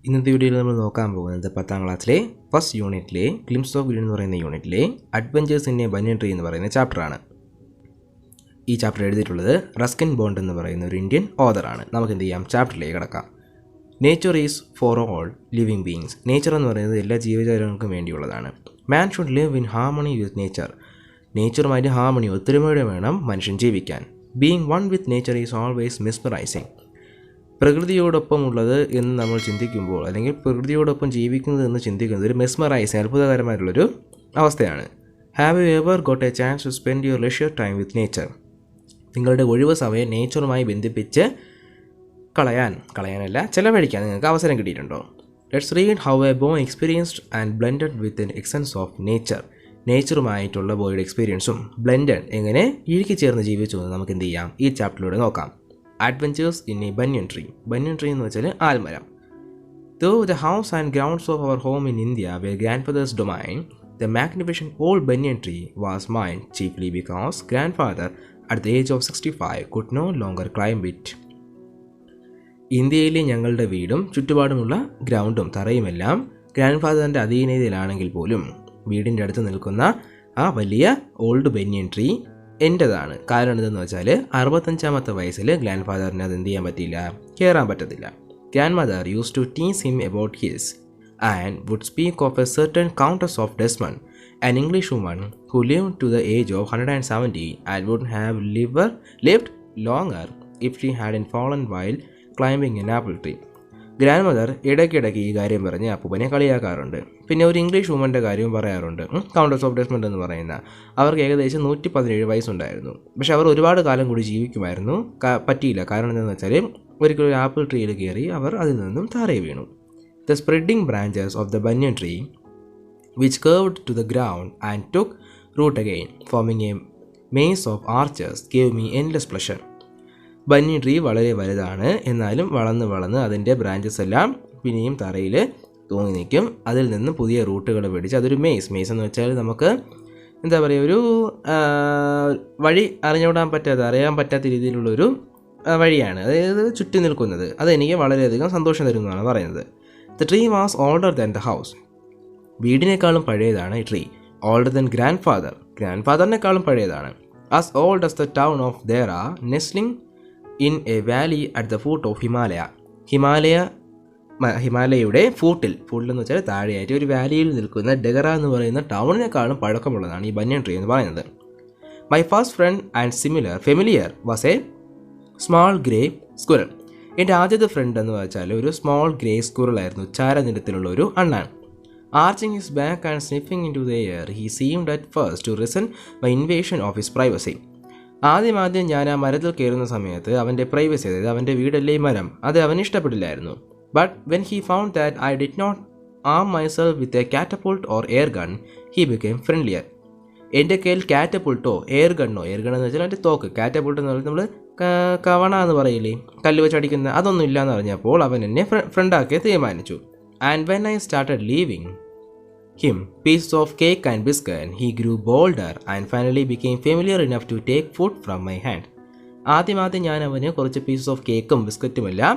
ഇന്നത്തെ വീഡിയോയിൽ നമ്മൾ നോക്കാൻ പോകുന്നത് 10ാം ക്ലാസ്സിലെ ഫസ്റ്റ് യൂണിറ്റിലെ ഗ്ലിംസ് ഓഫ് ഗ്രീൻ എന്ന് പറയുന്ന യൂണിറ്റിലെ adventures in A banian tree എന്ന് പറയുന്ന ചാപ്റ്ററാണ്. ഈ ചാപ്റ്റർ എഴുതിയിട്ടുള്ളത് റസ്കിൻ ബോണ്ട് എന്ന് പറയുന്ന ഒരു ഇന്ത്യൻ ഓഥറാണ്. നമുക്ക് എന്ത് ചെയ്യാം, ചാപ്റ്ററിലേക്ക് കിടക്കാം. Nature is for all living beings. Nature എന്ന് പറയുന്നത് എല്ലാ ജീവജാലങ്ങൾക്കും വേണ്ടിയുള്ളതാണ്. Man should live in harmony with nature. നേച്ചറുമായിട്ട് ഹാർമണി, ഒത്തൊരുമയോടെ വേണം മനുഷ്യൻ ജീവിക്കാൻ. Being one with nature is always mesmerising. പ്രകൃതിയോടൊപ്പമുള്ളത് എന്ന് നമ്മൾ ചിന്തിക്കുമ്പോൾ, അല്ലെങ്കിൽ പ്രകൃതിയോടൊപ്പം ജീവിക്കുന്നത് എന്ന് ചിന്തിക്കുന്നത് ഒരു മെസ്മറൈസിങ്, അത്ഭുതകരമായിട്ടുള്ളൊരു അവസ്ഥയാണ്. Have you ever got a chance to spend your leisure time with nature? നിങ്ങളുടെ ഒഴിവ് സമയം നേച്ചറുമായി ബന്ധിപ്പിച്ച് കളയാനല്ല ചിലവഴിക്കാൻ നിങ്ങൾക്ക് അവസരം കിട്ടിയിട്ടുണ്ടോ? Let's read how a boy experienced and blended with an essence of nature. നേച്ചറുമായിട്ടുള്ള ബോയുടെ എക്സ്പീരിയൻസും ബ്ലെൻഡഡ് എങ്ങനെ ഇഴുക്കി ചേർന്ന് ജീവിച്ചു എന്ന് നമുക്ക് എന്ത് ചെയ്യാം, ഈ ചാപ്റ്ററിലൂടെ നോക്കാം. Adventures in A banian tree. Banian tree എന്ന് വെച്ചാൽ ആൽമരം. Though the house and grounds of our home in India were grandfather's domain, the magnificent old banyan tree was mine, chiefly because grandfather at the age of 65 could no longer climb it. ഇന്ത്യയിലെ ഞങ്ങളുടെ വീടും ചുറ്റുപാടുമുള്ള ഗ്രൗണ്ടും തറയുമെല്ലാം ഗ്രാൻഡ്ഫാദറിൻ്റെ അധീനതയിലാണെങ്കിൽ പോലും വീടിൻ്റെ അടുത്ത് നിൽക്കുന്ന ആ വലിയ ഓൾഡ് ബനിയൻ ട്രീ എൻ്റെതാണ്. കാരണം എന്തെന്ന് വെച്ചാൽ 65ാമത്തെ വയസ്സിൽ ഗ്രാൻഡ് ഫാദറിന് അത് എന്ത് ചെയ്യാൻ പറ്റില്ല, കയറാൻ പറ്റത്തില്ല. Grandmother use to tease him about his and would speak of a certain countess of Desmond, an English woman who lived to the age of 170 and would have lived longer if she hadn't fallen while climbing an apple tree. Grand mother ഇടയ്ക്കിടയ്ക്ക് ഈ കാര്യം പറഞ്ഞ് അപ്പൂപ്പനെ കളിയാക്കാറുണ്ട്. പിന്നെ ഒരു English വുമൻ്റെ കാര്യവും പറയാറുണ്ട്. Countess of Desmond എന്ന് പറയുന്ന അവർക്ക് ഏകദേശം 117 വയസ്സുണ്ടായിരുന്നു. പക്ഷെ അവർ ഒരുപാട് കാലം കൂടി ജീവിക്കുമായിരുന്നു. പറ്റിയില്ല. കാരണം എന്താണെന്ന് വെച്ചാൽ ഒരിക്കലും ഒരു ആപ്പിൾ ട്രീയിൽ കയറി അവർ അതിൽ നിന്നും താഴെ വീണു. The spreading branches of the banian tree which curved to the ground and took root again, forming a maze of arches, gave me endless pleasure. Banian tree വളരെ വലുതാണ്, എന്നാലും വളർന്ന് അതിൻ്റെ ബ്രാഞ്ചസ് എല്ലാം പിന്നെയും തറയിൽ തൂങ്ങി നിൽക്കും. അതിൽ നിന്ന് പുതിയ റൂട്ടുകൾ പിടിച്ച് അതൊരു മെയ്സ് എന്ന് വെച്ചാൽ നമുക്ക് എന്താ പറയുക, ഒരു വഴി അറിയാൻ പറ്റാത്ത രീതിയിലുള്ളൊരു വഴിയാണ്. അതായത് ചുറ്റി നിൽക്കുന്നത്. അതെനിക്ക് വളരെയധികം സന്തോഷം തരുന്നതാണ് പറയുന്നത്. The tree was older than the house. വീടിനേക്കാളും പഴയതാണ് ഈ ട്രീ. ഓൾഡർ ദാൻ ഗ്രാൻഡ് ഫാദറിനേക്കാളും പഴയതാണ്. As old as the town of Dehra, nestling in a valley at the foot of ഹിമാലയയുടെ ഫൂട്ടിൽ എന്ന് വെച്ചാൽ താഴെയായിട്ട് ഒരു വാലിയിൽ നിൽക്കുന്ന ഡെഗറ എന്ന് പറയുന്ന ടൗണിനേക്കാളും പഴക്കമുള്ളതാണ് ഈ ബനിയൻ ട്രീ എന്ന് പറയുന്നത്. My first friend and familiar was a small grey squirrel. എൻ്റെ ആദ്യത്തെ ഫ്രണ്ട് എന്ന് വെച്ചാൽ ഒരു സ്മോൾ ഗ്രേ സ്ക്വിറലായിരുന്നു, ചാരനിറത്തിലുള്ള ഒരു അണ്ണാൻ. Arching his back and sniffing into the air, he seemed at first to resent my invasion of his privacy. ആദ്യം ഞാൻ ആ മരത്തിൽ കയറുന്ന സമയത്ത് അവൻ്റെ പ്രൈവസി, അതായത് അവൻ്റെ വീടല്ലേ മരം, അത് അവന് ഇഷ്ടപ്പെട്ടില്ലായിരുന്നു. But when he found that I did not arm myself with a catapult or air gun, he became friendlier. എൻ്റെ കയ്യിൽ കാറ്റപുൾട്ടോ എയർ ഗണ്ണോ, എയർ ഗൺ എന്ന് വെച്ചാൽ എൻ്റെ തോക്ക്, കാറ്റപുൾട്ട് എന്ന് പറയുന്നത് നമ്മൾ കവണ എന്ന് പറയില്ലേ, കല്ല് വെച്ച് അടിക്കുന്ന, അതൊന്നും ഇല്ലയെന്ന് പറഞ്ഞപ്പോൾ അവൻ എന്നെ ഫ്രണ്ടാക്കി തീരുമാനിച്ചു. And when I started leaving him pieces of cake and biscuit, he grew bolder and finally became familiar enough to take food from my hand. ആദ്യം ഞാൻ അവന് കുറച്ച് പീസസ് ഓഫ് കേക്കും ബിസ്ക്കറ്റും എല്ലാം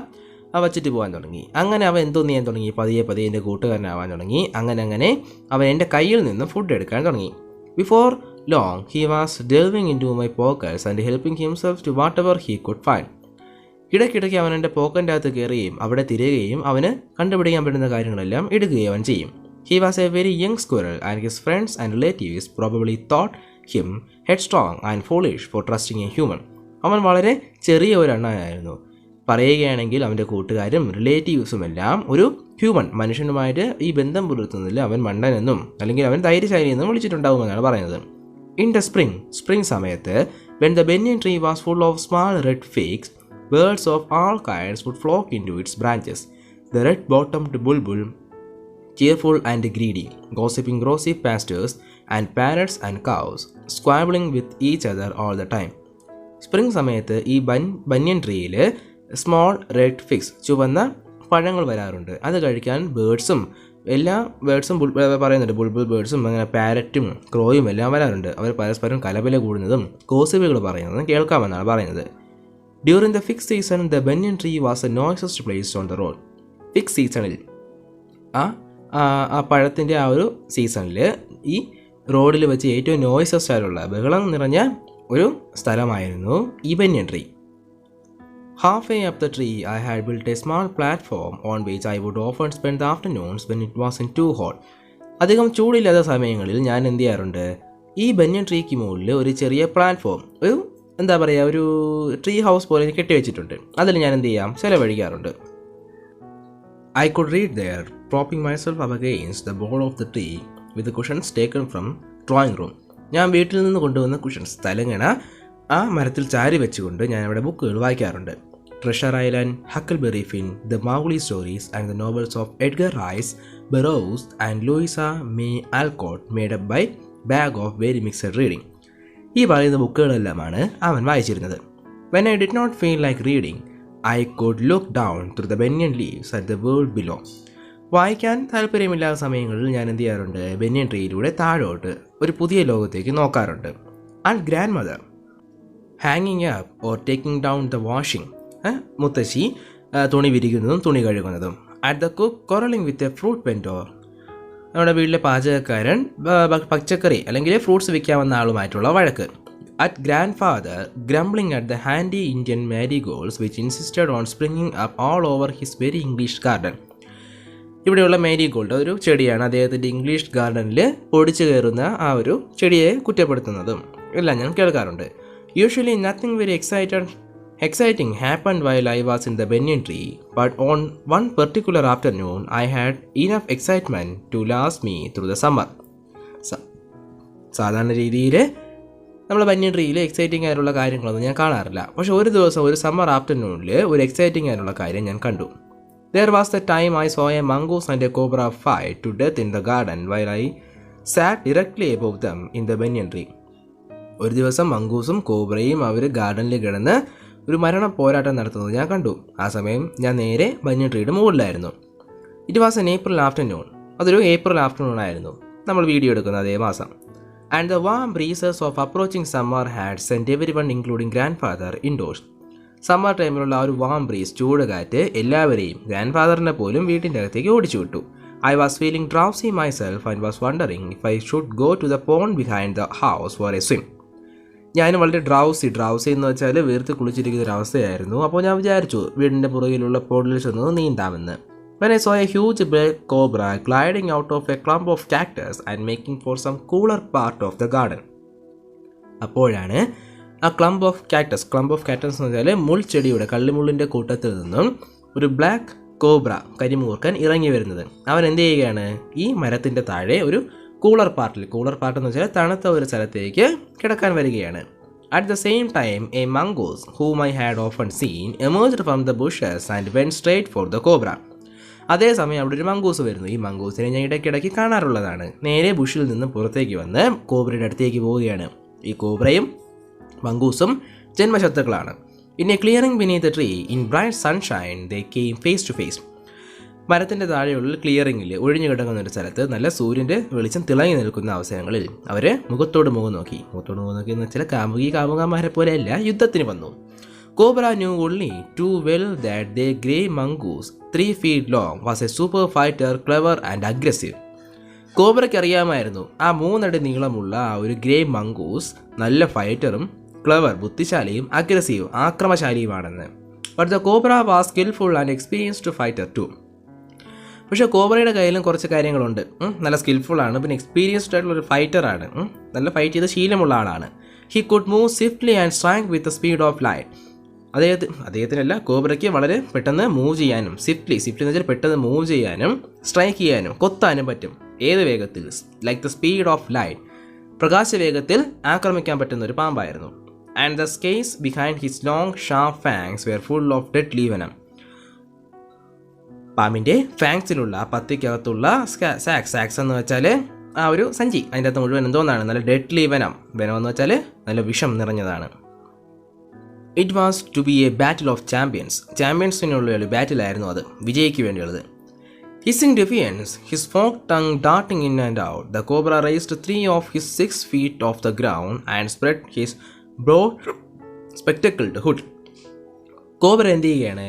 വച്ചിട്ട് പോകാൻ തുടങ്ങി. അങ്ങനെ അവൻ എന്തോ ചെയ്യാൻ തുടങ്ങി, പതിയെ എൻ്റെ കൂട്ടുകാരനാവാൻ തുടങ്ങി. അങ്ങനെ അവൻ എൻ്റെ കയ്യിൽ നിന്ന് ഫുഡ് എടുക്കാൻ തുടങ്ങി. Before long he was delving into my pockets and helping himself to whatever he could find. ഇടയ്ക്കിടയ്ക്ക് അവൻ എൻ്റെ പോക്കറ്റിൻ്റെ അകത്ത് കയറുകയും അവിടെ തിരയുകയും അവന് കണ്ടുപിടിക്കാൻ പറ്റുന്ന കാര്യങ്ങളെല്ലാം എടുക്കുകയും അവൻ ചെയ്യും. He was a very young squirrel and his friends and relatives probably thought him headstrong and foolish for trusting a human. അവൻ വളരെ ചെറിയ ഒരു അണ്ണനായിരുന്നു. പറയുകയാണെങ്കിൽ അവൻ്റെ കൂട്ടുകാരും റിലേറ്റീവ്സുമെല്ലാം ഒരു ഹ്യൂമൻ, മനുഷ്യനുമായിട്ട് ഈ ബന്ധം പുലർത്തുന്നതിൽ അവൻ മണ്ടനെന്നും അല്ലെങ്കിൽ അവൻ ധൈര്യശാലി എന്നും വിളിച്ചിട്ടുണ്ടാകുമെന്നാണ് പറയുന്നത്. ഇൻ ദ സ്പ്രിംഗ് സമയത്ത് when the banian tree was full of small red figs, birds of all kinds would flock into its branches. The red-bottomed bulbul, cheerful and greedy, gossiping rosy pastures, and parrots and cows, squabbling with each other all the time. Spring സമയത്ത് ഈ ബനിയൻ ട്രീയിൽ small red figs, ചുവന്ന പഴങ്ങൾ വരാറുണ്ട്. അത് കഴിക്കാൻ എല്ലാ ബേർഡ്സും പറയുന്നുണ്ട്, ബുൾബുൾ ബേർഡ്സും അങ്ങനെ പാരറ്റും ക്രോയും എല്ലാം വരാറുണ്ട്. അവർ പരസ്പരം കലപില കൂടുന്നതും ഗോസിപ്പുകൾ പറയുന്നതും കേൾക്കാമെന്നാണ് പറയുന്നത്. During the fig season, the banyan tree was the noisiest place on the road. Fig സീസണിൽ ആ ആ പഴത്തിൻ്റെ ആ ഒരു സീസണിൽ ഈ റോഡിൽ വെച്ച് ഏറ്റവും നോയ്സസ് ആയിട്ടുള്ള ബഹളം നിറഞ്ഞ ഒരു സ്ഥലമായിരുന്നു ഈ banyan tree. Halfway up the tree, I had built a small platform on which I would often spend the afternoons when it wasn't too hot. അധികം ചൂടില്ലാത്ത സമയങ്ങളിൽ ഞാൻ എന്ത് ചെയ്യാറുണ്ട്, ഈ ബന്യൻ ട്രീക്ക് മുകളിൽ ഒരു ചെറിയ പ്ലാറ്റ്ഫോം, ഒരു എന്താ പറയുക, ഒരു ട്രീ ഹൗസ് പോലെ കെട്ടിവെച്ചിട്ടുണ്ട്. അതിൽ ഞാൻ എന്ത് ചെയ്യാം, ചിലവഴിക്കാറുണ്ട്. I could read there, propping myself up against the bole of the tree with the cushions taken from drawing room. ഞാൻ വീട്ടിൽ നിന്ന് കൊണ്ടുവന്ന കുഷൻസ് തലങ്ങണ ആ മരത്തിൽ ചാരി വെച്ചുകൊണ്ട് ഞാൻ അവിടെ ബുക്കുകൾ വായിക്കാറുണ്ട്. Treasure Island, Huckleberry Finn, the Mowgli stories and the novels of Edgar Rice Burroughs and Louisa May Alcott made up by bag of very mixed reading. ഈ പറയുന്ന ബുക്കുകളെല്ലാമാണ് അവൻ വായിച്ചിരുന്നത്. When I did not feel like reading, I could look down through the banyan leaves at the world below. വായിക്കാൻ താല്പര്യമില്ലാത്ത സമയങ്ങളിൽ ഞാൻ എന്ത് ചെയ്യാറുണ്ട്, ബന്യൻ ട്രീയിലൂടെ താഴോട്ട് ഒരു പുതിയ ലോകത്തേക്ക് നോക്കാറുണ്ട്. ആൻഡ് ഗ്രാൻഡ് മദർ ഹാങ്ങിങ് up or taking down the washing, മുത്തശ്ശി തുണി വിരിക്കുന്നതും തുണി കഴുകുന്നതും. At the cook quarrelling with a fruit vendor, നമ്മുടെ വീട്ടിലെ പാചകക്കാരൻ പച്ചക്കറി അല്ലെങ്കിൽ ഫ്രൂട്ട്സ് വിൽക്കാമെന്ന ആളുമായിട്ടുള്ള വഴക്ക്. At grandfather grumbling at the handy Indian marigolds which insisted on springing up all over his very English garden. ഇവിടെയുള്ള മാരിഗോൾഡ് ഒരു ചെടിയാണ്. അദ്ദേഹത്തിൻ്റെ ഇംഗ്ലീഷ് ഗാർഡനിൽ പൊടിച്ചു കയറുന്ന ആ ഒരു ചെടിയെ കുറ്റപ്പെടുത്തുന്നതും എല്ലാം ഞാൻ കേൾക്കാറുണ്ട്. Usually nothing very exciting happened while I was in the banyan tree, but on one particular afternoon I had enough excitement to last me through the summer. സാധാരണ രീതിയിൽ നമ്മൾ ബന്യൻ ട്രീയിൽ എക്സൈറ്റിംഗ് ആയിട്ടുള്ള കാര്യങ്ങളൊന്നും ഞാൻ കാണാറില്ല. പക്ഷെ ഒരു ദിവസം ഒരു സമ്മർ ആഫ്റ്റർനൂണിൽ ഒരു എക്സൈറ്റിംഗ് ആയിട്ടുള്ള കാര്യം ഞാൻ കണ്ടു. There was the time I saw a mongoose and a cobra fight to death in the garden while I sat directly above them in the banyan tree. ഒരു ദിവസം മംഗൂസും കോബ്രയും അവർ ഗാർഡനിൽ കിടന്ന് ഒരു മരണ പോരാട്ടം നടത്തുന്നത് ഞാൻ കണ്ടു. ആ സമയം ഞാൻ നേരെ ബന്യൻ ട്രീയുടെ മുകളിലായിരുന്നു. It was an April afternoon. അതൊരു ഏപ്രിൽ ആഫ്റ്റർനൂൺ ആയിരുന്നു, നമ്മൾ വീഡിയോ എടുക്കുന്ന അതേ മാസം. And the warm breezes of approaching summer had sent everyone including grandfather indoors. Summer ടൈമിലുള്ള ആ ഒരു വാം ബ്രീസ്, ചൂട് കാറ്റ്, എല്ലാവരെയും ഗ്രാൻഡ് ഫാദറിനെ പോലും വീട്ടിൻ്റെ അകത്തേക്ക് ഓടിച്ചു വിട്ടു. I was feeling drowsy myself and was wondering if I should go to the pond behind the house for a swim. ഞാൻ വളരെ ഡ്രൗസി എന്ന് വെച്ചാൽ വീർത്ത് കുളിച്ചിരിക്കുന്ന ഒരു അവസ്ഥയായിരുന്നു. അപ്പോൾ ഞാൻ വിചാരിച്ചു വീടിൻ്റെ പുറകിലുള്ള പോണ്ടിൽ ചെന്ന് നീന്താമെന്ന്. When I saw a huge black cobra gliding out of a clump of cactus and making for some cooler part of the garden. അപ്പോഴാണ് ആ ക്ലംപ് ഓഫ് കാക്ടസ് എന്ന് വെച്ചാൽ മുൾച്ചെടിയുടെ കള്ളിമുള്ളിൻ്റെ കൂട്ടത്തിൽ നിന്നും ഒരു ബ്ലാക്ക് കോബ്ര, കരിമൂർക്കൻ ഇറങ്ങി വരുന്നത്. അവൻ എന്ത് ചെയ്യുകയാണ്, ഈ മരത്തിൻ്റെ താഴെ ഒരു കൂളർ പാർട്ട് എന്ന് വെച്ചാൽ തണുത്ത ഒരു സ്ഥലത്തേക്ക് കിടക്കാൻ വരികയാണ്. At the same time, a mongoose, whom I had often seen, emerged from the bushes and went straight for the cobra. അതേസമയം അവിടെ ഒരു മംഗൂസ് വരുന്നു. ഈ മംഗൂസിനെ ഞാൻ ഇടയ്ക്കിടയ്ക്ക് കാണാറുള്ളതാണ്. നേരെ ബുഷിൽ നിന്ന് പുറത്തേക്ക് വന്ന് കോബ്രയുടെ അടുത്തേക്ക് പോവുകയാണ്. ഈ കോബ്രയും മംഗൂസും ജന്മശത്രുക്കളാണ്. In a clearing beneath the tree, in bright sunshine, they came face to face. മരത്തിൻ്റെ താഴെയുള്ള ക്ലിയറിങ്ങിൽ, ഒഴിഞ്ഞു കിടക്കുന്ന ഒരു സ്ഥലത്ത് നല്ല സൂര്യൻ്റെ വെളിച്ചം തിളങ്ങി നിൽക്കുന്ന അവസരങ്ങളിൽ അവർ മുഖത്തോട് മുഖം നോക്കി എന്ന് വെച്ചാൽ കാമുകന്മാരെ പോലെയല്ല, യുദ്ധത്തിന് വന്നു. Cobra knew only too well that their grey mongoose, 3 feet long, was a super fighter, clever and aggressive. കോബ്രയ്ക്ക് അറിയാമായിരുന്നു ആ 3 അടി നീളമുള്ള ആ ഒരു ഗ്രേ മംഗൂസ് നല്ല ഫൈറ്ററും ക്ലവർ ബുദ്ധിശാലിയും അഗ്രസീവ് ആക്രമശാലിയുമാണെന്ന്. But the cobra was skilful and experienced fighter too. പക്ഷേ കോബ്രയുടെ കയ്യിലും കുറച്ച് കാര്യങ്ങളുണ്ട്. നല്ല സ്കിൽഫുള്ളാണ്, പിന്നെ എക്സ്പീരിയൻസ്ഡ് ആയിട്ടുള്ള ഒരു ഫൈറ്ററാണ്, നല്ല ഫൈറ്റ് ചെയ്ത് ശീലമുള്ള ആളാണ്. He could move swiftly and strike with the speed of light. അദ്ദേഹത്തിനല്ല, കോബ്രയ്ക്ക് വളരെ പെട്ടെന്ന് മൂവ് ചെയ്യാനും, സ്വിഫ്റ്റ്ലി എന്ന് വെച്ചാൽ പെട്ടെന്ന് മൂവ് ചെയ്യാനും സ്ട്രൈക്ക് ചെയ്യാനും കൊത്താനും പറ്റും. ഏത് വേഗത്തിൽ? Like the speed of light, പ്രകാശവേഗത്തിൽ ആക്രമിക്കാൻ പറ്റുന്ന ഒരു പാമ്പായിരുന്നു. And the sacs behind his long sharp fangs were full of deadly venom. പാമ്പിൻ്റെ ഫാങ്സിലുള്ള പത്തിക്കകത്തുള്ള സാക്സ് എന്ന് വെച്ചാൽ ആ ഒരു സഞ്ചി, അതിൻ്റെ അകത്ത് മുഴുവൻ എന്തോന്നാണ്, നല്ല ഡെഡ്ലി വെനം എന്ന് വെച്ചാൽ നല്ല വിഷം നിറഞ്ഞതാണ്. It was to be a battle of ചാമ്പ്യൻസിനുള്ള ഒരു ബാറ്റിലായിരുന്നു അത്, വിജയിക്ക് വേണ്ടിയുള്ളത്. Hissing defiance, his forked tongue darting in and out, the cobra raised 3 of his 6 feet off the ground and spread his broad spectacled hood. Cobra എന്ത് ചെയ്യുകയാണ്,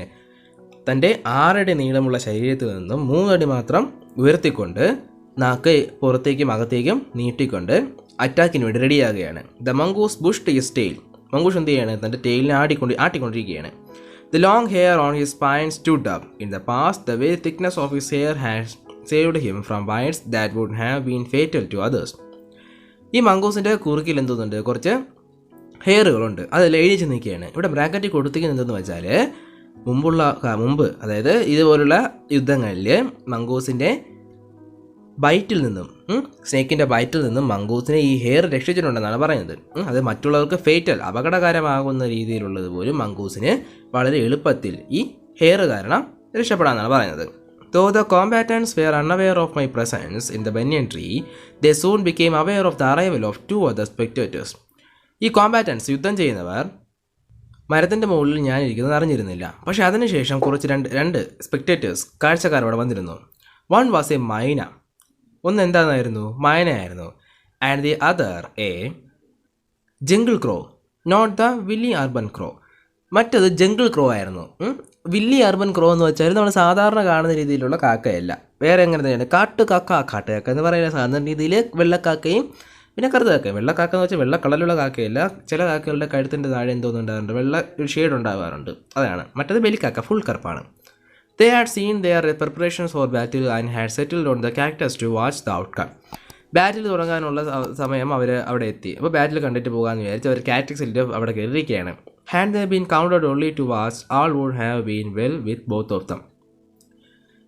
തൻ്റെ 6 അടി നീളമുള്ള ശരീരത്തിൽ നിന്നും 3 അടി മാത്രം ഉയർത്തിക്കൊണ്ട് നാക്ക് പുറത്തേക്കും അകത്തേക്കും നീട്ടിക്കൊണ്ട് അറ്റാക്കിന് വേണ്ടി റെഡിയാകുകയാണ്. The mongoose bushed his tail. Mongoose എന്ത് ചെയ്യാണ്? തൻ്റെ ടെയിലിനെ ആട്ടിക്കൊണ്ടിരിക്കുകയാണ്. The long hair on his spine stood up. In the past, the very thickness of his hair had saved him from bites that would have been fatal to others. ഈ മംഗൂസിൻ്റെ കുറുക്കിൽ എന്തുന്നുണ്ട്? കുറച്ച് ഹെയറുകളുണ്ട്. അതിൽ എഴുതിച്ച് നിൽക്കുകയാണ്. ഇവിടെ ബ്രാക്കറ്റിൽ കൊടുത്തിരിക്കുന്നത് എന്തെന്ന് വെച്ചാൽ മുമ്പ് അതായത് ഇതുപോലുള്ള യുദ്ധങ്ങളിൽ മംഗൂസിൻ്റെ ബൈറ്റിൽ നിന്നും സ്നേക്കിൻ്റെ ബൈറ്റിൽ നിന്നും മംഗൂസിനെ ഈ ഹെയർ രക്ഷിച്ചിട്ടുണ്ടെന്നാണ് പറയുന്നത്. അത് മറ്റുള്ളവർക്ക് ഫേറ്റൽ അപകടകരമാകുന്ന രീതിയിലുള്ളത് പോലും മംഗൂസിന് വളരെ എളുപ്പത്തിൽ ഈ ഹെയർ കാരണം രക്ഷപ്പെടാമെന്നാണ് പറയുന്നത്. Though the combatants were unaware of my presence in the banyan tree, they soon became aware of the arrival of 2 other spectators. ഈ കോമ്പാറ്റൻസ് യുദ്ധം ചെയ്യുന്നവർ മരത്തിൻ്റെ മുകളിൽ ഞാനിരിക്കുന്നത് അറിഞ്ഞിരുന്നില്ല. പക്ഷേ അതിനുശേഷം കുറച്ച് രണ്ട് സ്പെക്ടേറ്റേഴ്സ് കാഴ്ചക്കാരോടെ വന്നിരുന്നു. One was a myna. ഒന്ന് എന്താണെന്നായിരുന്നു? മൈനയായിരുന്നു. And the other a jungle crow, not the wily urban crow. മറ്റത് ജംഗിൾ ക്രോ ആയിരുന്നു. വില്ലി അർബൻ ക്രോ എന്ന് വെച്ചാൽ നമ്മൾ സാധാരണ കാണുന്ന രീതിയിലുള്ള കാക്കയല്ല. വേറെ എങ്ങനെ തന്നെയാണ് കാട്ടുകാക്ക എന്ന് പറയുന്ന സാധാരണ രീതിയിൽ വെള്ളക്കാക്കയും പിന്നെ കറുത്ത കാക്കയും. വെള്ളക്കാക്ക എന്ന് വെച്ചാൽ വെള്ള കളറിലുള്ള കാക്കയല്ല. ചില കാക്കകളുടെ കഴുത്തിൻ്റെ താഴെ എന്തോന്നുണ്ടാകാറുണ്ട്, വെള്ള ഒരു ഷെയ്ഡ് ഉണ്ടാകാറുണ്ട്. അതാണ്. മറ്റത് ബലിക്കാക്ക full കറുപ്പാണ്. They had seen their preparations for battle and had settled on the cactus to watch the outcome. ബാറ്റിൽ തുടങ്ങാനുള്ള സമയം അവർ അവിടെ എത്തി. അപ്പോൾ ബാറ്റിൽ കണ്ടിട്ട് പോകാമെന്ന് വിചാരിച്ച് അവർ കാക്ടസിൽ അവിടെ കയറിയിരിക്കുകയാണ്. Had they been counted only to watch, all would have been well with both of them.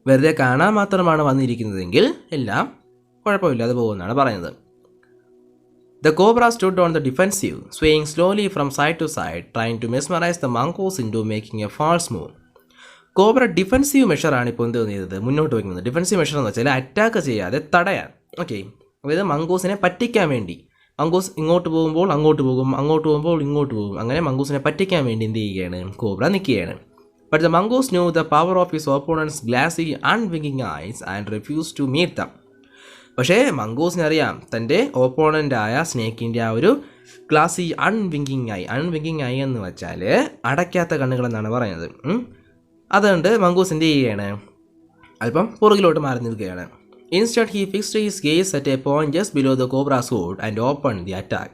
വെറുതെ കാണാൻ മാത്രമാണ് വന്നിരിക്കുന്നതെങ്കിൽ എല്ലാം കുഴപ്പമില്ലാതെ പോകുമെന്നാണ് പറയുന്നത്. The cobra stood on the defensive, swaying slowly from side to side, trying to mesmerize the mongoose into making a false move. Cobra defensive മെഷറാണ് ഇപ്പോൾ എന്ത് ചെയ്തത്? മുന്നോട്ട് വയ്ക്കുന്നത്. ഡിഫൻസീവ് മെഷർ എന്ന് വെച്ചാൽ അറ്റാക്ക് ചെയ്യാതെ തടയാൻ. ഓക്കെ, അതായത് മംഗൂസിനെ പറ്റിക്കാൻ വേണ്ടി. മംഗൂസ് ഇങ്ങോട്ട് പോകുമ്പോൾ അങ്ങോട്ട് പോകും, അങ്ങോട്ട് പോകുമ്പോൾ ഇങ്ങോട്ട് പോകും. അങ്ങനെ മംഗൂസിനെ പറ്റിക്കാൻ വേണ്ടി എന്ത് ചെയ്യുകയാണ്? കോബ്ര നിൽക്കുകയാണ്. But the mongoose knew the power of his opponent's glassy, unwinking eyes and refused to meet them. പക്ഷേ മംഗൂസിനറിയാം തൻ്റെ ഓപ്പോണൻ്റായ സ്നേക്കിൻ്റെ ആ ഒരു ഗ്ലാസി അൺവിങ്കിങ് ഐ എന്ന് വെച്ചാൽ അടയ്ക്കാത്ത കണ്ണുകളെന്നാണ് പറയുന്നത്. അതുകൊണ്ട് മംഗൂസ് എന്ത് ചെയ്യുകയാണ്? അല്പം പുറകിലോട്ട് മാറി നിൽക്കുകയാണ്. Instead, he fixed his gaze at a point just below the cobra's hood and opened the attack.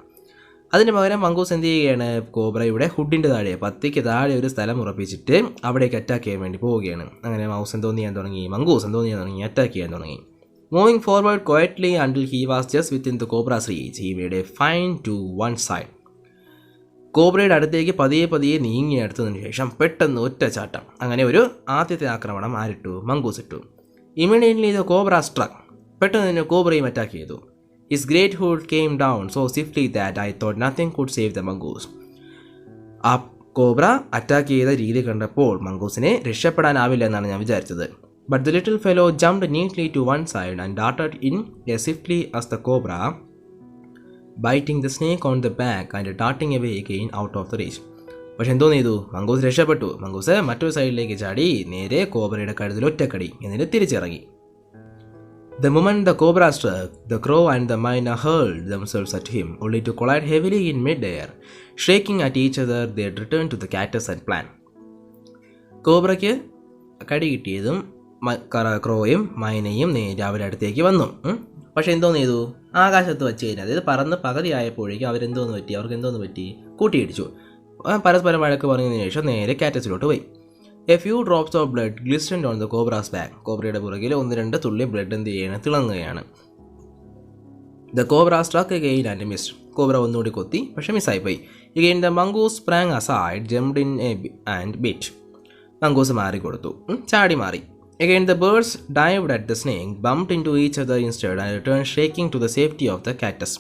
അതിന് പകരം മംഗൂസ് എന്ത് ചെയ്യുകയാണ്? കോബ്രയുടെ ഹുഡിൻ്റെ താഴെ, പത്തിക്ക് താഴെ ഒരു സ്ഥലം ഉറപ്പിച്ചിട്ട് അവിടേക്ക് അറ്റാക്ക് ചെയ്യാൻ വേണ്ടി പോവുകയാണ്. അങ്ങനെ മംഗൂസ് എന്തോ ചെയ്യാൻ തുടങ്ങി, അറ്റാക്ക് ചെയ്യാൻ തുടങ്ങി. Moving forward quietly until he was just within the cobra's reach, he made a feint to one side. കോബ്രയുടെ അടുത്തേക്ക് പതിയെ നീങ്ങിയെടുത്തതിന് ശേഷം പെട്ടെന്ന് ഒറ്റ ചാട്ടം. അങ്ങനെ ഒരു ആദ്യത്തെ ആക്രമണം ആരിട്ടു? മംഗൂസ് ഇട്ടു. Immediately the cobra struck. പെട്ടെന്ന് തന്നെ കോബ്രയും അറ്റാക്ക് ചെയ്തു. His great hood came down so swiftly that I thought nothing could save the mongoose. ആ കോബ്ര അറ്റാക്ക് ചെയ്ത രീതി കണ്ടപ്പോൾ മംഗൂസിനെ രക്ഷപ്പെടാനാവില്ല എന്നാണ് ഞാൻ വിചാരിച്ചത്. But the little fellow jumped neatly to one side and darted in as swiftly as the cobra, biting the snake on the back and darting away again out of the reach. പക്ഷെ എന്തോന്ന് ചെയ്തു? Mongoose രക്ഷപ്പെട്ടു. Mongoose മറ്റൊരു സൈഡിലേക്ക് ചാടി നേരെ കോബ്രയുടെ കഴുത്തിൽ ഒറ്റക്കടി, എന്നിട്ട് തിരിച്ചിറങ്ങി. The moment the cobra struck, the crow and the myna hurled themselves at him, only to collide heavily in mid-air. Shaking at each other, they returned to the cactus and plant. കോബ്രയ്ക്ക് കടി കിട്ടിയതും ക്രോയും മൈനയും നേരെ അവരുടെ അടുത്തേക്ക് വന്നു. പക്ഷെ എന്തോന്ന് ചെയ്തു? ആകാശത്ത് വെച്ച് കഴിഞ്ഞാൽ അതായത് പറന്ന് പകുതി ആയപ്പോഴേക്കും അവർക്ക് എന്തോന്ന് പറ്റി? കൂട്ടിയിടിച്ചു. പരസ്പരം വഴക്ക് പറഞ്ഞതിന് ശേഷം നേരെ കാറ്റസിലോട്ട് പോയി. A few drops of blood glistened on the cobra's back. കോബ്രയുടെ പുറകിൽ 1-2 തുള്ളി ബ്ലഡ് എന്ത് ചെയ്യാണ്? തിളങ്ങുകയാണ്. The cobra struck again and missed. Cobra ഒന്നുകൂടി കൊത്തി, പക്ഷെ മിസ്സായിപ്പോയി. Again the mongoose sprang aside, jumped in and bit. Mongoose മാറിക്കൊടുത്തു, ചാടി മാറി. Again the birds dived at the snake, bumped into each other instead and returned shaking to the safety of the cactus.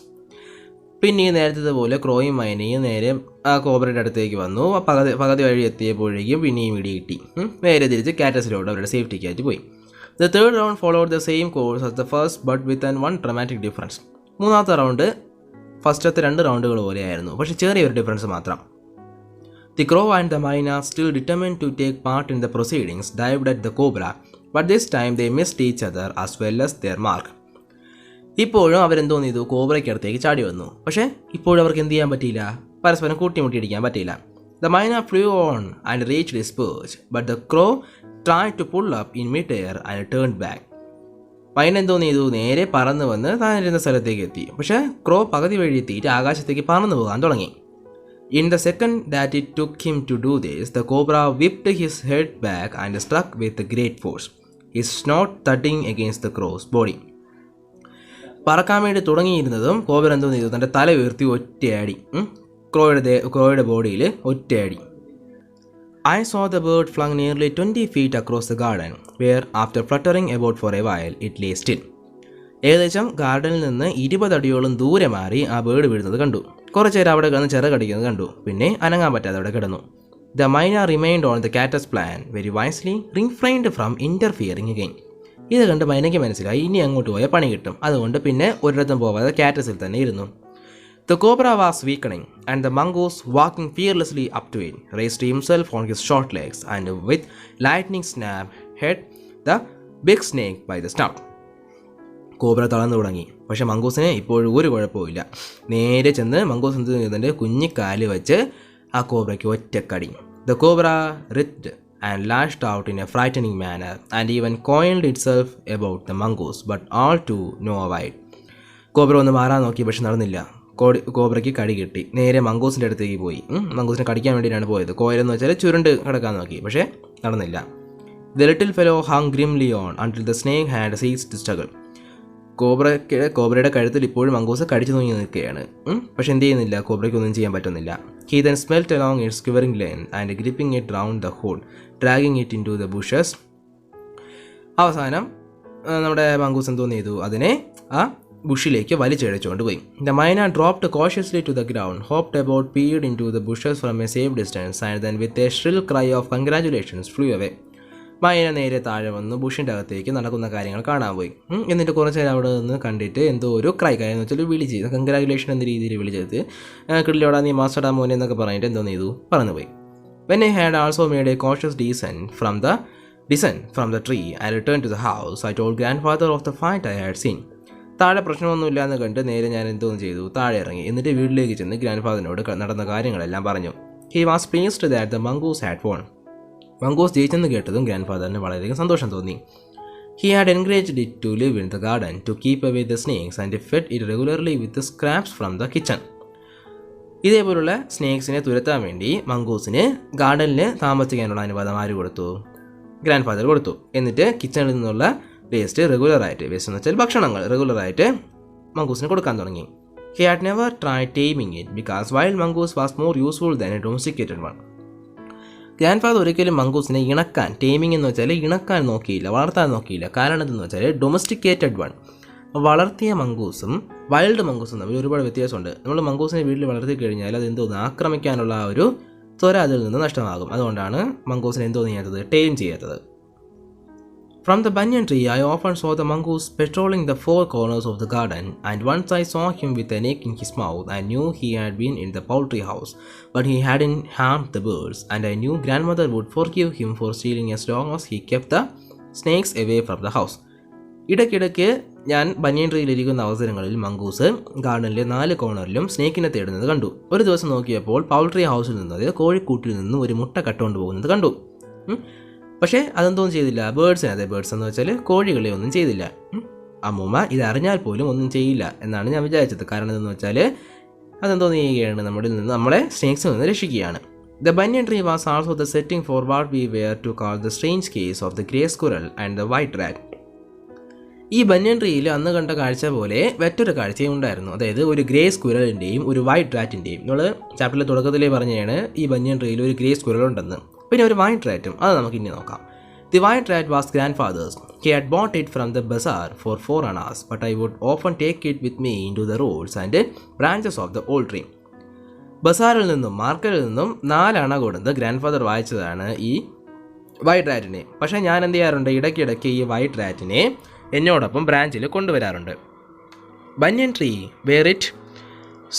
പിന്നെ നേരത്തെ ക്രോയും മൈനയും നേരെ ആ കോബ്രയുടെ അടുത്തേക്ക് വന്നു. പകുതി വഴി എത്തിയപ്പോഴേക്കും പിന്നെയും ഇടി കിട്ടി. നേരെ തിരിച്ച് കാറ്റസിലോട്ട് അവരുടെ സേഫ്റ്റിക്കായിട്ട് പോയി. The third round followed the same course as the first but with one dramatic difference. മൂന്നാമത്തെ റൗണ്ട് ഫസ്റ്റത്തെ 2 റൗണ്ടുകൾ പോലെയായിരുന്നു, പക്ഷെ ചെറിയൊരു ഡിഫറൻസ് മാത്രം. The crow and the myna, still determined to take part in the proceedings, dived at the cobra, but this time they missed each other as well as their mark. ഇപ്പോഴും അവരെന്തോന്ന് ചെയ്തു? കോബ്രയ്ക്ക് അടുത്തേക്ക് ചാടി വന്നു. പക്ഷേ ഇപ്പോഴും അവർക്ക് എന്ത് ചെയ്യാൻ പറ്റിയില്ല? പരസ്പരം കൂട്ടിമുട്ടിയിടിക്കാൻ പറ്റിയില്ല. The myna flew on and reached its perch, but the crow tried to pull up in mid-air and turned back. മൈന എന്തോന്ന് ചെയ്തു, നേരെ പറന്ന് വന്ന് താനിരുന്ന സ്ഥലത്തേക്ക് എത്തി. പക്ഷേ ക്രോ പകുതി വഴി എത്തിയിട്ട് ആകാശത്തേക്ക് പറന്നു പോകാൻ തുടങ്ങി. In the second that it took him to do this, the cobra whipped his head back and struck with great force, his snout thudding against the crow's body. പറക്കാൻ വേണ്ടി തുടങ്ങിയിരുന്നതും കോബ്ര എന്തോന്ന് ചെയ്തു, തൻ്റെ തല ഉയർത്തി ഒറ്റയടി ക്രോയുടെ ബോഡിയിൽ ഒറ്റയടി. I saw the bird flung nearly 20 feet across the garden, where after fluttering about for a while, it lay still. ഏകദേശം ഗാർഡനിൽ നിന്ന് 20 അടിയോളം ദൂരെ മാറി ആ ബേർഡ് വീഴുന്നത് കണ്ടു. കുറച്ച് നേരം അവിടെ കിടന്ന് ചിറകടിക്കുന്നത് കണ്ടു. പിന്നെ അനങ്ങാൻ പറ്റാതെ അവിടെ കിടന്നു. The myna remained on the catus plan, very wisely refrained from interfering again. ഇത് കണ്ട് മൈനയ്ക്ക് മനസ്സിലായി ഇനി അങ്ങോട്ട് പോയാൽ പണി കിട്ടും. അതുകൊണ്ട് പിന്നെ ഒരിടത്തും പോവാതെ കാറ്റസിൽ തന്നെ ഇരുന്നു. The cobra was weakening, and the mongoose, walking fearlessly up to it, raised himself on his short legs and with lightning snap hit the big snake by the snout. Cobra തളർന്നു തുടങ്ങി. പക്ഷേ മംഗൂസിന് ഇപ്പോഴും ഒരു കുഴപ്പമില്ല. നേരെ ചെന്ന് മംഗൂസ് എന്ത് ചെയ്യുന്നുണ്ട്, കുഞ്ഞിക്കാല് വെച്ച് ആ കോബ്രയ്ക്ക് ഒറ്റക്കടി. The cobra writhed and lashed out in a frightening manner and even coiled itself about the mongoose, but all to no avail. Cobra ഒന്ന് മാറാൻ നോക്കി, പക്ഷെ നടന്നില്ല. കോബ്രയ്ക്ക് കടി കിട്ടി. നേരെ മംഗൂസിൻ്റെ അടുത്തേക്ക് പോയി. മംഗൂസിനെ കടിക്കാൻ വേണ്ടിയിട്ടാണ് പോയത്. കോയിലെന്ന് വെച്ചാൽ ചുരുണ്ട് കിടക്കാൻ നോക്കി, പക്ഷേ നടന്നില്ല. The little fellow hung grimly on until the snake had ceased to struggle. കോബ്രയുടെ കഴുത്തിൽ ഇപ്പോഴും മംഗൂസ് കടിച്ചു തൂങ്ങി നിൽക്കുകയാണ്. പക്ഷെ എന്ത് ചെയ്യുന്നില്ല, കോബ്രയ്ക്ക് ഒന്നും ചെയ്യാൻ പറ്റുന്നില്ല. He then smelt along its quivering length and gripping it round the hold, dragging it into the bushes. അവസാനം നമ്മുടെ മംഗൂസ് എന്തോന്ന് ചെയ്തു, അതിനെ ആ ബുഷിലേക്ക് വലിച്ചഴച്ചുകൊണ്ട് പോയി. The myna dropped cautiously to the ground, hopped about, peered into the bushes from a safe distance, and then with a shrill cry of congratulations flew away. മൈന നേരെ താഴെ വന്ന് ബുഷിൻ്റെ അകത്തേക്ക് നടക്കുന്ന കാര്യങ്ങൾ കാണാൻ പോയി. എന്നിട്ട് കുറച്ച് നേരം അവിടെ നിന്ന് കണ്ടിട്ട് എന്തോ ഒരു ക്രൈ കാര്യം എന്ന് വെച്ചാൽ വിളിച്ച് കൺഗ്രാജുലേഷൻ എന്ന രീതിയിൽ വിളിച്ചത് കിള്ളിയോടാ നീ മാസ്റ്റർഡാ മോനെ എന്നൊക്കെ പറഞ്ഞിട്ട് എന്തോന്ന് ചെയ്തു, പറന്നു പോയി. When I had also made a cautious descent from the tree and returned to the house, I told grandfather of the fight I had seen. താഴെ പ്രശ്നമൊന്നുമില്ല എന്ന് കണ്ട് നേരെ ഞാൻ എന്തോന്ന് ചെയ്തു, താഴെ ഇറങ്ങി. എന്നിട്ട് വീട്ടിലേക്ക് ചെന്ന് ഗ്രാൻഡ്ഫാദറിനോട് നടന്ന കാര്യങ്ങളെല്ലാം പറഞ്ഞു. He was pleased that the mongoose had won. Mongoose ജയിച്ചെന്ന് കേട്ടതും ഗ്രാൻഡ്ഫാദറിന് വളരെയധികം സന്തോഷം തോന്നി. He had encouraged it to live in the garden, to keep away the snakes, and fed it regularly with the scraps from the kitchen. ഇതേപോലുള്ള സ്നേക്സിനെ തുരത്താൻ വേണ്ടി മംഗൂസിന് ഗാർഡനിൽ താമസിക്കാനുള്ള അനുവാദം ആര് കൊടുത്തു? ഗ്രാൻഡ്ഫാദർ കൊടുത്തു. എന്നിട്ട് കിച്ചണിൽ നിന്നുള്ള വേസ്റ്റ് റെഗുലറായിട്ട്, വേസ്റ്റ് എന്ന് വെച്ചാൽ ഭക്ഷണങ്ങൾ റെഗുലറായിട്ട് മംഗൂസിന് കൊടുക്കാൻ തുടങ്ങി. He had never tried taming it because wild mongoose was more useful than a domesticated one. Grandfather ഒരിക്കലും മംഗൂസിനെ ഇണക്കാൻ, ടേമിംഗ് എന്ന് വെച്ചാൽ ഇണക്കാൻ നോക്കിയില്ല, വളർത്താൻ നോക്കിയില്ല. കാരണം എന്തെന്ന് വെച്ചാൽ ഡൊമസ്റ്റിക്കേറ്റഡ് വൺ, വളർത്തിയ മംഗൂസും വൈൽഡ് മംഗൂസും തമ്മിൽ ഒരുപാട് വ്യത്യാസമുണ്ട്. നമ്മൾ മംഗൂസിനെ വീട്ടിൽ വളർത്തി കഴിഞ്ഞാൽ അത് എന്തോന്ന് ആക്രമിക്കാനുള്ള ആ ഒരു ത്വര അതിൽ നിന്ന് നഷ്ടമാകും. അതുകൊണ്ടാണ് മംഗൂസിനെ എന്തോന്ന് ചെയ്യാത്തത്, ടേം ചെയ്യാത്തത്. From the banyan tree, I often saw the mongoose patrolling the four corners of the garden, and once I saw him with an egg in his mouth. I knew he had been in the poultry house, but he hadn't harmed the birds, and I knew grandmother would forgive him for stealing as long as he kept the snakes away from the house. ഇടയ്ക്കിടയ്ക്ക് ഞാൻ ബനിയൻ ട്രീയിലിരിക്കുന്ന അവസരങ്ങളിൽ mongoose ഗാർഡനിലെ 4 കോർണറിലും സ്നേക്കിനെ തേടുന്നത് കണ്ടു. ഒരു ദിവസം നോക്കിയപ്പോൾ poultry ഹൗസിൽ നിന്ന്, അതായത് കോഴിക്കൂട്ടിൽ നിന്നും ഒരു മുട്ട കട്ടുകൊണ്ട് പോകുന്നത് കണ്ടു. പക്ഷേ അതെന്തോന്നും ചെയ്തില്ല, ബേർഡ്സ് എന്ന് വെച്ചാൽ കോഴികളെ ഒന്നും ചെയ്തില്ല. അമ്മൂമ്മ ഇതറിഞ്ഞാൽ പോലും ഒന്നും ചെയ്യില്ല എന്നാണ് ഞാൻ വിചാരിച്ചത്. കാരണം എന്തെന്ന് വെച്ചാൽ അതെന്തോന്ന് ചെയ്യുകയാണ്, നമ്മളെ സ്നേക്സിൽ നിന്ന് രക്ഷിക്കുകയാണ്. The banyan tree was also the setting for what we were to call the strange case of the grey squirrel and the white rat. ഈ ബന്യൻ ട്രീയിൽ അന്ന് കണ്ട കാഴ്ച പോലെ മറ്റൊരു കാഴ്ചയും ഉണ്ടായിരുന്നു. അതായത് ഒരു ഗ്രേ സ്ക്വിറലിൻ്റെയും ഒരു വൈറ്റ് റാറ്റിൻ്റെയും. നമ്മൾ ചാപ്റ്ററിലെ തുടക്കത്തിലേ പറഞ്ഞതാണ് ഈ ബന്യൻ ട്രീയിൽ ഒരു ഗ്രേ സ്ക്വിറൽ ഉണ്ടെന്ന്, പിന്നെ ഒരു വൈറ്റ് റാറ്റും. അത് നമുക്ക് ഇനി നോക്കാം. The white rat was grandfather's. He had bought it from the bazaar for 4 annas, but I would often take it with me into the roads and branches of the old tree. ബസാറിൽ നിന്നും മാർക്കറ്റിൽ നിന്നും 4 അണ കൊടുത്ത് grandfather വായിച്ചതാണ് ഈ white റാറ്റിനെ. പക്ഷേ ഞാൻ എന്ത് ചെയ്യാറുണ്ട്, ഇടയ്ക്കിടയ്ക്ക് ഈ വൈറ്റ് റാറ്റിനെ എന്നോടൊപ്പം ബ്രാഞ്ചിൽ കൊണ്ടുവരാറുണ്ട്. Banyan tree where it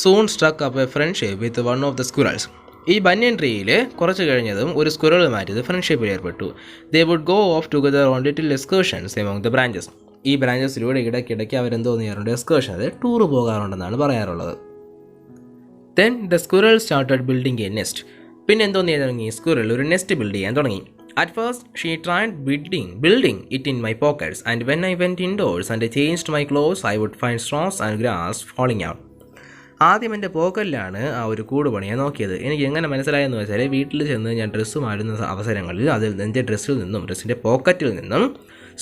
soon struck up a friendship with one of the squirrels. ഈ ബന്യൻ ട്രീയിൽ കുറച്ച് കഴിഞ്ഞതും ഒരു സ്ക്വിറലുമായിട്ട് ഫ്രണ്ട്ഷിപ്പിൽ ഏർപ്പെട്ടു. They would go off together on little excursions among the branches. ഈ ബ്രാഞ്ചസിലൂടെ ഇടയ്ക്കിടയ്ക്ക് അവരെന്തോ ചെയ്യാറുണ്ട്, എക്സ്കേർഷൻ, അതായത് ടൂർ പോകാറുണ്ടെന്നാണ് പറയാറുള്ളത്. Then the squirrel started building a nest. പിന്നെ എന്തോന്ന് ചെയ്യാൻ തുടങ്ങി, സ്ക്വിറൽ ഒരു നെസ്റ്റ് ബിൽഡ് ചെയ്യാൻ തുടങ്ങി. At first, she tried building it in my pockets, and when I went indoors and changed my clothes, I would find straws and grass falling out. ആദ്യം എൻ്റെ പോക്കറ്റിലാണ് ആ ഒരു കൂട് പണിയാൻ നോക്കിയത്. എനിക്ക് എങ്ങനെ മനസ്സിലായെന്ന് വെച്ചാൽ, വീട്ടിൽ ചെന്ന് ഞാൻ ഡ്രസ്സ് മാറുന്ന അവസരങ്ങളിൽ എൻ്റെ ഡ്രസ്സിൻ്റെ പോക്കറ്റിൽ നിന്നും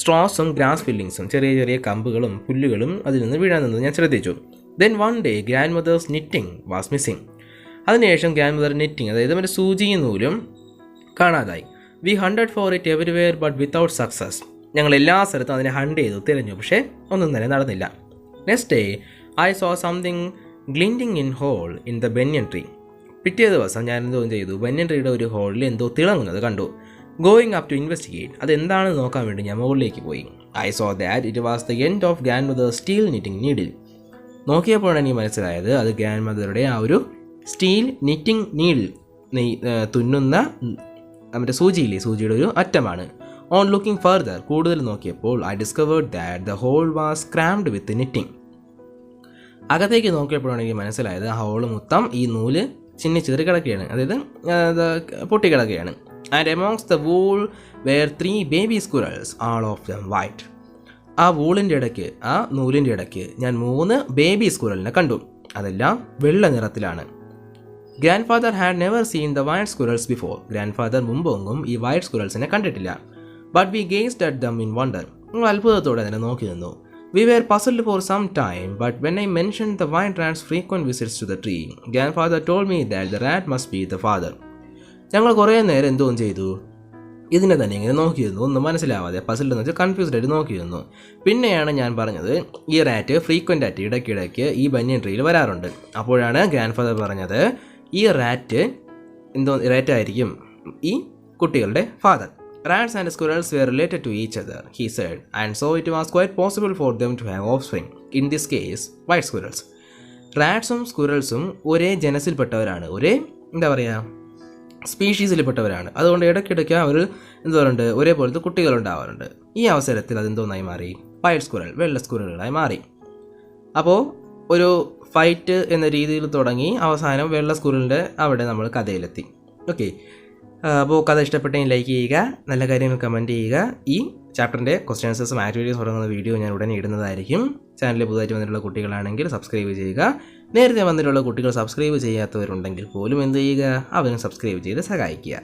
സ്ട്രോസും ഗ്രാസ് ഫില്ലിങ്സും ചെറിയ ചെറിയ കമ്പുകളും പുല്ലുകളും അതിൽ നിന്ന് വീഴാൻ നിന്നത് ഞാൻ ശ്രദ്ധിച്ചു. Then one day grandmother's knitting was missing. അതിനുശേഷം ഗ്രാൻഡ് മദർ നിറ്റിംഗ്, അതായത് മറ്റേ സൂചിയും നൂലും കാണാതായി. We hunted for it everywhere but without success. ഞങ്ങൾ എല്ലാ സ്ഥലത്തും അതിനെ ഹണ്ട് ചെയ്തു, തിരഞ്ഞു, പക്ഷേ ഒന്നും തന്നെ നടന്നില്ല. Next day I saw something glinting in hole in the banyan tree. പിറ്റേ ദിവസം ഞാൻ എന്തോ ചെയ്തു, ബെന്യൻ ട്രീയുടെ ഒരു ഹോളിൽ എന്തോ തിളങ്ങുന്നത് കണ്ടു. ഗോയിങ് അപ്പ് ടു ഇൻവെസ്റ്റിഗേറ്റ്, അതെന്താണെന്ന് നോക്കാൻ വേണ്ടി ഞാൻ മുകളിലേക്ക് പോയി. I so that it was the end of grand mother steel knitting needle. നോക്കിയപ്പോഴാണ് എനിക്ക് മനസ്സിലായത്, അത് ഗ്രാൻഡ് മദറുടെ ആ ഒരു സ്റ്റീൽ നിറ്റിംഗ് നീഡിൽ, തുന്നുന്ന നമ്മുടെ സൂചിയുടെ ഒരു അറ്റമാണ്. ഓൺ ലുക്കിംഗ് ഫർദർ, കൂടുതൽ നോക്കിയപ്പോൾ I discovered that the hole was crammed with knitting. അകത്തേക്ക് നോക്കിയപ്പോഴാണ് എനിക്ക് മനസ്സിലായത്, ആ ഹോൾ മൊത്തം ഈ നൂല് ചിന്നിച്ചിതറി കിടക്കുകയാണ്, അതായത് പൊട്ടിക്കിടക്കുകയാണ്. And amongst the wool were 3 baby squirrels, all of them white. ആ വൂളിൻ്റെ ഇടയ്ക്ക്, ആ നൂലിൻ്റെ ഇടയ്ക്ക് ഞാൻ 3 ബേബി സ്ക്വിറലിനെ കണ്ടു. അതെല്ലാം വെള്ള നിറത്തിലാണ്. Grandfather had never seen the white squirrels before. Grandfather മുമ്പൊന്നും ഈ വൈറ്റ് സ്ക്വിറൽസിനെ കണ്ടിട്ടില്ല. But we gazed at them in wonder. അത്ഭുതത്തോടെ അതിനെ നോക്കി നിന്നു. We were puzzled for some time, but when I mentioned the white rats frequent visits to the tree, grandfather told me that the rat must be the father. ഞങ്ങൾ കുറേ നേരം എന്തോ ചെയ്തു, ഇതിനെ തന്നെ ഇങ്ങനെ നോക്കിയിരുന്നു, ഒന്നും മനസ്സിലാവാതെ, പസിൽ എന്ന് വെച്ചാൽ കൺഫ്യൂസ്ഡ് ആയിട്ട് നോക്കിയിരുന്നു. പിന്നെയാണ് ഞാൻ പറഞ്ഞത്, ഈ റാറ്റ് ഫ്രീക്വൻ്റ് ആയിട്ട് ഇടയ്ക്കിടയ്ക്ക് ഈ ബനിയൻ ട്രീയിൽ വരാറുണ്ട്. അപ്പോഴാണ് ഗ്രാൻഡ് ഫാദർ പറഞ്ഞത്, ഈ റാറ്റായിരിക്കും ഈ കുട്ടികളുടെ father. Rats and squirrels were related to each other, he said, and so it was quite possible for them to have offspring, in this case, white squirrels. റാറ്റ്സും സ്ക്വിറൽസും ഒരേ ജനസിൽപ്പെട്ടവരാണ്, ഒരേ സ്പീഷീസിൽപ്പെട്ടവരാണ്. അതുകൊണ്ട് ഇടയ്ക്കിടയ്ക്ക് അവർ ഒരേപോലത്തെ കുട്ടികളുണ്ടാവാറുണ്ട്. ഈ അവസരത്തിൽ അതെന്തോന്നായി മാറി, വൈറ്റ് സ്ക്വിറൽ, വെള്ള സ്ക്വിറലുകളായി മാറി. അപ്പോൾ ഒരു ഫൈറ്റ് എന്ന രീതിയിൽ തുടങ്ങി അവസാനം വെള്ള സ്ക്വിറലിൻ്റെ അവിടെ നമ്മൾ കഥയിലെത്തി. ഓക്കെ, അപ്പോൾ കഥ ഇഷ്ടപ്പെട്ടെങ്കിൽ ലൈക്ക് ചെയ്യുക, നല്ല കാര്യങ്ങൾ കമൻറ്റ് ചെയ്യുക. ഈ ചാപ്റ്ററിൻ്റെ ക്വസ്റ്റ്യൻ ആൻസേഴ്സും ആക്ടിവിറ്റീസ് തുടങ്ങുന്ന വീഡിയോ ഞാൻ ഉടനെ ഇടുന്നതായിരിക്കും. ചാനലിൽ പുതുതായിട്ട് വന്നിട്ടുള്ള കുട്ടികളാണെങ്കിൽ സബ്സ്ക്രൈബ് ചെയ്യുക. നേരത്തെ വന്നിട്ടുള്ള കുട്ടികൾ സബ്സ്ക്രൈബ് ചെയ്യാത്തവരുണ്ടെങ്കിൽ പോലും എന്ത് ചെയ്യുക, അവരും സബ്സ്ക്രൈബ് ചെയ്ത് സഹായിക്കുക.